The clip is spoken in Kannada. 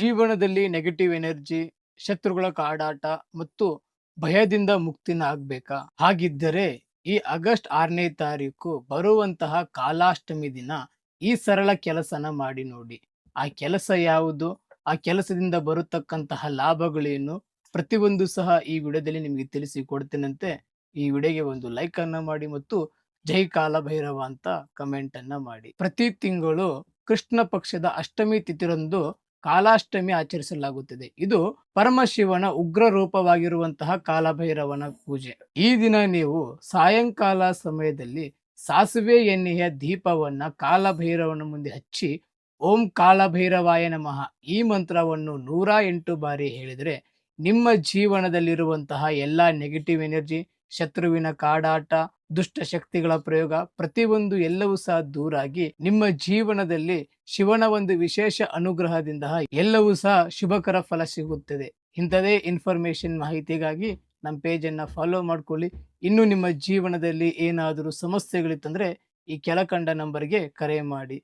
ಜೀವನದಲ್ಲಿ ನೆಗೆಟಿವ್ ಎನರ್ಜಿ, ಶತ್ರುಗಳ ಕಾಡಾಟ ಮತ್ತು ಭಯದಿಂದ ಮುಕ್ತಿನ ಆಗ್ಬೇಕಾ? ಹಾಗಿದ್ದರೆ ಈ ಆಗಸ್ಟ್ 6ನೇ ತಾರೀಕು ಬರುವಂತಹ ಕಾಲಾಷ್ಟಮಿ ದಿನ ಈ ಸರಳ ಕೆಲಸನ ಮಾಡಿ ನೋಡಿ. ಆ ಕೆಲಸ ಯಾವುದು? ಆ ಕೆಲಸದಿಂದ ಬರತಕ್ಕಂತಹ ಲಾಭಗಳೇನು? ಪ್ರತಿಯೊಂದು ಸಹ ಈ ವಿಡಿಯೋದಲ್ಲಿ ನಿಮಗೆ ತಿಳಿಸಿಕೊಡ್ತೇನಂತೆ. ಈ ವಿಡಿಯೋಗೆ ಒಂದು ಲೈಕ್ ಅನ್ನ ಮಾಡಿ ಮತ್ತು ಜೈ ಕಾಲಭೈರವ ಅಂತ ಕಮೆಂಟ್ ಅನ್ನ ಮಾಡಿ. ಪ್ರತಿ ತಿಂಗಳು ಕೃಷ್ಣ ಪಕ್ಷದ ಅಷ್ಟಮಿ ತಿಥಿರಂದು ಕಾಲಾಷ್ಟಮಿ ಆಚರಿಸಲಾಗುತ್ತದೆ. ಇದು ಪರಮಶಿವನ ಉಗ್ರ ರೂಪವಾಗಿರುವಂತಹ ಕಾಲಭೈರವನ ಪೂಜೆ. ಈ ದಿನ ನೀವು ಸಾಯಂಕಾಲ ಸಮಯದಲ್ಲಿ ಸಾಸುವೆ ಎಣ್ಣೆಯ ದೀಪವನ್ನ ಕಾಲಭೈರವನ ಮುಂದೆ ಹಚ್ಚಿ ಓಂ ಕಾಲಭೈರವಾಯ ನಮಃ ಈ ಮಂತ್ರವನ್ನು 108 ಬಾರಿ ಹೇಳಿದರೆ ನಿಮ್ಮ ಜೀವನದಲ್ಲಿರುವಂತಹ ಎಲ್ಲಾ ನೆಗೆಟಿವ್ ಎನರ್ಜಿ, ಶತ್ರುವಿನ ಕಾಡಾಟ, ದುಷ್ಟ ಶಕ್ತಿಗಳ ಪ್ರಯೋಗ ಪ್ರತಿಯೊಂದು ಎಲ್ಲವೂ ಸಹ ದೂರಾಗಿ ನಿಮ್ಮ ಜೀವನದಲ್ಲಿ ಶಿವನ ಒಂದು ವಿಶೇಷ ಅನುಗ್ರಹದಿಂದ ಎಲ್ಲವೂ ಸಹ ಶುಭಕರ ಫಲ ಸಿಗುತ್ತದೆ. ಇಂಥದೇ ಇನ್ಫಾರ್ಮೇಶನ್ ಮಾಹಿತಿಗಾಗಿ ನಮ್ಮ ಪೇಜ್ ಅನ್ನ ಫಾಲೋ ಮಾಡ್ಕೊಳ್ಳಿ. ಇನ್ನು ನಿಮ್ಮ ಜೀವನದಲ್ಲಿ ಏನಾದರೂ ಸಮಸ್ಯೆಗಳಿತ್ತಂದ್ರೆ ಈ ಕೆಳಕಂಡ ನಂಬರ್ಗೆ ಕರೆ ಮಾಡಿ.